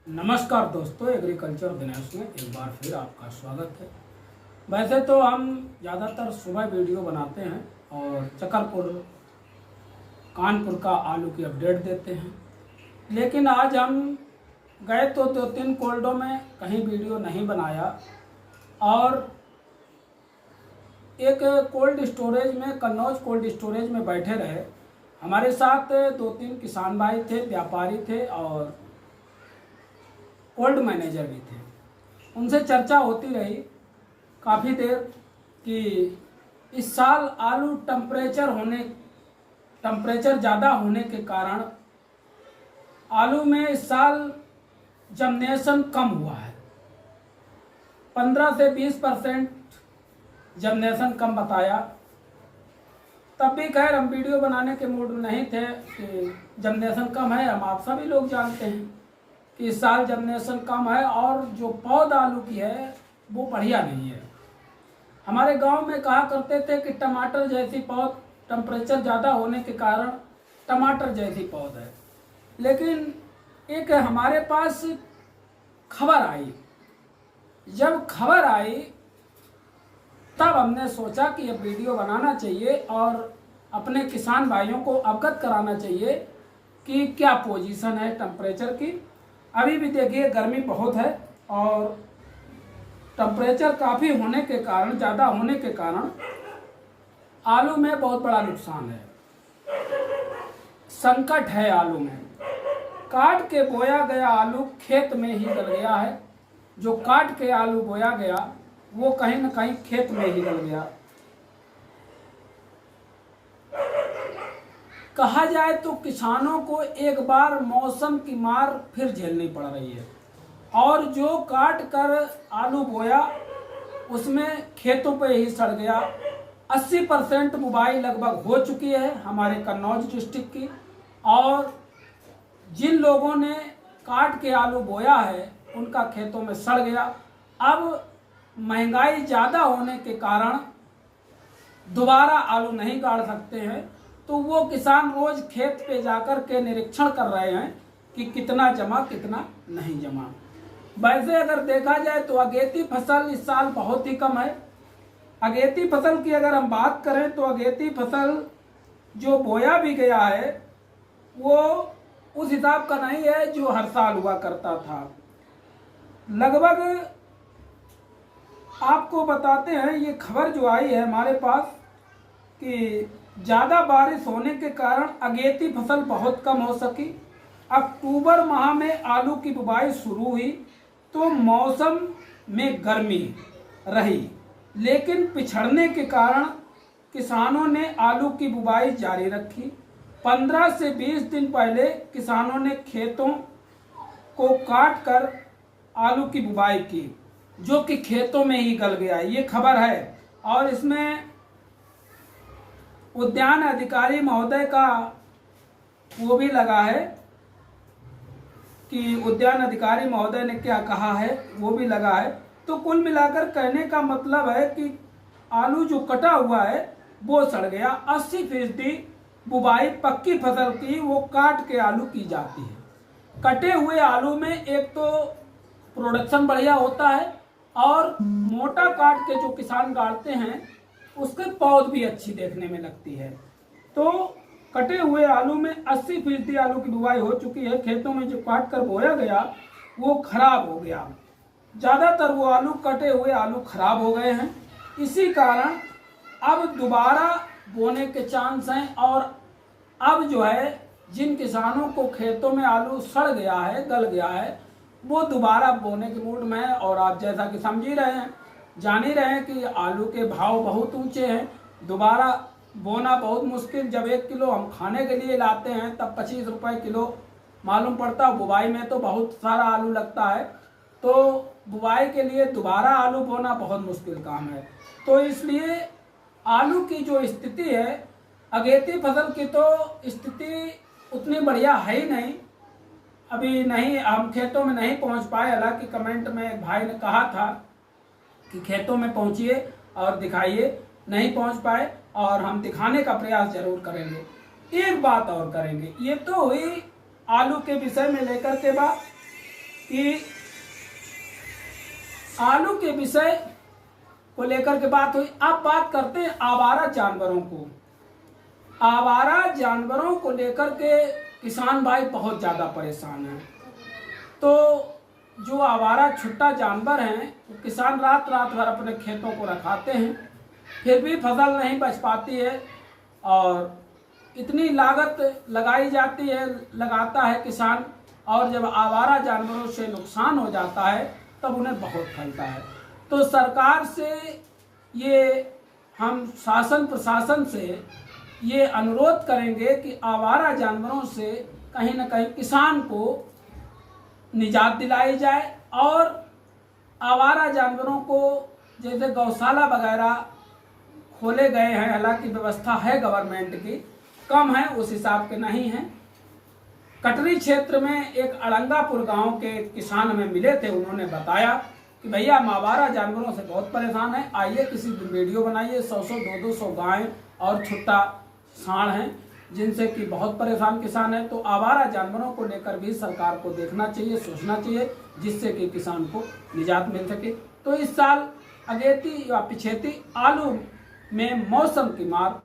नमस्कार दोस्तों, एग्रीकल्चर दिनेश में एक बार फिर आपका स्वागत है। वैसे तो हम ज़्यादातर सुबह वीडियो बनाते हैं और चकरपुर कानपुर का आलू की अपडेट देते हैं, लेकिन आज हम गए तो 2-3 कोल्डों में कहीं वीडियो नहीं बनाया और एक कोल्ड स्टोरेज में, कन्नौज कोल्ड स्टोरेज में बैठे रहे। हमारे साथ 2-3 किसान भाई थे, व्यापारी थे और कोल्ड मैनेजर भी थे। उनसे चर्चा होती रही काफ़ी देर कि इस साल आलू टेम्परेचर ज़्यादा होने के कारण आलू में इस साल जर्मिनेशन कम हुआ है। 15 से 20% जर्मिनेशन कम बताया। तब भी खैर हम वीडियो बनाने के मूड में नहीं थे कि जर्मिनेशन कम है। हम आप सभी लोग जानते हैं कि इस साल जर्मिनेशन कम है और जो पौध आलू की है वो बढ़िया नहीं है। हमारे गांव में कहा करते थे कि टमाटर जैसी पौध, टेम्परेचर ज़्यादा होने के कारण टमाटर जैसी पौध है। लेकिन एक हमारे पास खबर आई। जब खबर आई तब हमने सोचा कि ये वीडियो बनाना चाहिए और अपने किसान भाइयों को अवगत कराना चाहिए कि क्या पोजीशन है टेम्परेचर की। अभी भी देखिए गर्मी बहुत है और टेम्परेचर काफ़ी होने के कारण, ज़्यादा होने के कारण आलू में बहुत बड़ा नुकसान है, संकट है आलू में। काट के बोया गया आलू खेत में ही गल गया है। जो काट के आलू बोया गया वो कहीं न कहीं खेत में ही गल गया। कहा जाए तो किसानों को एक बार मौसम की मार फिर झेलनी पड़ रही है और जो काट कर आलू बोया उसमें खेतों पे ही सड़ गया। 80% बुवाई लगभग हो चुकी है हमारे कन्नौज डिस्ट्रिक्ट की, और जिन लोगों ने काट के आलू बोया है उनका खेतों में सड़ गया। अब महंगाई ज़्यादा होने के कारण दोबारा आलू नहीं गाड़ सकते हैं, तो वो किसान रोज खेत पे जाकर के निरीक्षण कर रहे हैं कि कितना जमा कितना नहीं जमा। वैसे अगर देखा जाए तो अगेती फसल इस साल बहुत ही कम है। अगेती फसल की अगर हम बात करें तो अगेती फसल जो बोया भी गया है वो उस हिसाब का नहीं है जो हर साल हुआ करता था। लगभग आपको बताते हैं, ये खबर जो आई है हमारे पास कि ज़्यादा बारिश होने के कारण अगेती फसल बहुत कम हो सकी। अक्टूबर माह में आलू की बुवाई शुरू हुई तो मौसम में गर्मी रही, लेकिन पिछड़ने के कारण किसानों ने आलू की बुवाई जारी रखी। 15 से 20 दिन पहले किसानों ने खेतों को काट कर आलू की बुवाई की, जो कि खेतों में ही गल गया। ये खबर है और इसमें उद्यान अधिकारी महोदय का वो भी लगा है कि उद्यान अधिकारी महोदय ने क्या कहा है वो भी लगा है। तो कुल मिलाकर कहने का मतलब है कि आलू जो कटा हुआ है वो सड़ गया। 80% बुवाई पक्की फसल की वो काट के आलू की जाती है। कटे हुए आलू में एक तो प्रोडक्शन बढ़िया होता है और मोटा काट के जो किसान गाड़ते हैं उसके पौध भी अच्छी देखने में लगती है। तो कटे हुए आलू में 80% आलू की बुवाई हो चुकी है। खेतों में जो काट कर बोया गया वो खराब हो गया। ज़्यादातर वो आलू, कटे हुए आलू खराब हो गए हैं। इसी कारण अब दोबारा बोने के चांस हैं और अब जो है जिन किसानों को खेतों में आलू सड़ गया है, गल गया है, वो दोबारा बोने के मूड में है। और आप जैसा कि समझ ही रहे हैं, जान ही रहे हैं कि आलू के भाव बहुत ऊंचे हैं। दोबारा बोना बहुत मुश्किल। जब 1 किलो हम खाने के लिए लाते हैं तब 25 रुपये किलो मालूम पड़ता है। बुवाई में तो बहुत सारा आलू लगता है, तो बुवाई के लिए दोबारा आलू बोना बहुत मुश्किल काम है। तो इसलिए आलू की जो स्थिति है, अगेती फसल की तो स्थिति उतनी बढ़िया है ही नहीं। अभी नहीं, हम खेतों में नहीं पहुंच पाए। हालांकि कमेंट में एक भाई ने कहा था कि खेतों में पहुंचिए और दिखाइए, नहीं पहुंच पाए और हम दिखाने का प्रयास जरूर करेंगे। एक बात और करेंगे, ये तो हुई आलू के विषय में लेकर के बात। कि आलू के विषय को लेकर के बात हुई। अब बात करते हैं आवारा जानवरों को। आवारा जानवरों को लेकर के किसान भाई बहुत ज़्यादा परेशान हैं। तो जो आवारा छुट्टा जानवर हैं, वो किसान रात रात भर अपने खेतों को रखाते हैं, फिर भी फसल नहीं बच पाती है और इतनी लागत लगाई जाती है, लगाता है किसान, और जब आवारा जानवरों से नुकसान हो जाता है तब उन्हें बहुत फलता है। तो सरकार से ये हम शासन प्रशासन से ये अनुरोध करेंगे कि आवारा जानवरों से कहीं ना कहीं किसान को निजात दिलाई जाए, और आवारा जानवरों को जैसे गौशाला वगैरह खोले गए हैं, हालांकि व्यवस्था है गवर्नमेंट की, कम है, उस हिसाब के नहीं है। कटरी क्षेत्र में एक अड़ंगापुर गांव के किसान हमें मिले थे, उन्होंने बताया कि भैया हम आवारा जानवरों से बहुत परेशान हैं, आइए किसी वीडियो बनाइए। 100-100 200-200 गायें और छुट्टा सांड हैं जिनसे कि बहुत परेशान किसान है। तो आवारा जानवरों को लेकर भी सरकार को देखना चाहिए, सोचना चाहिए, जिससे कि किसान को निजात मिल सके। तो इस साल अगेती या पिछेती आलू में मौसम की मार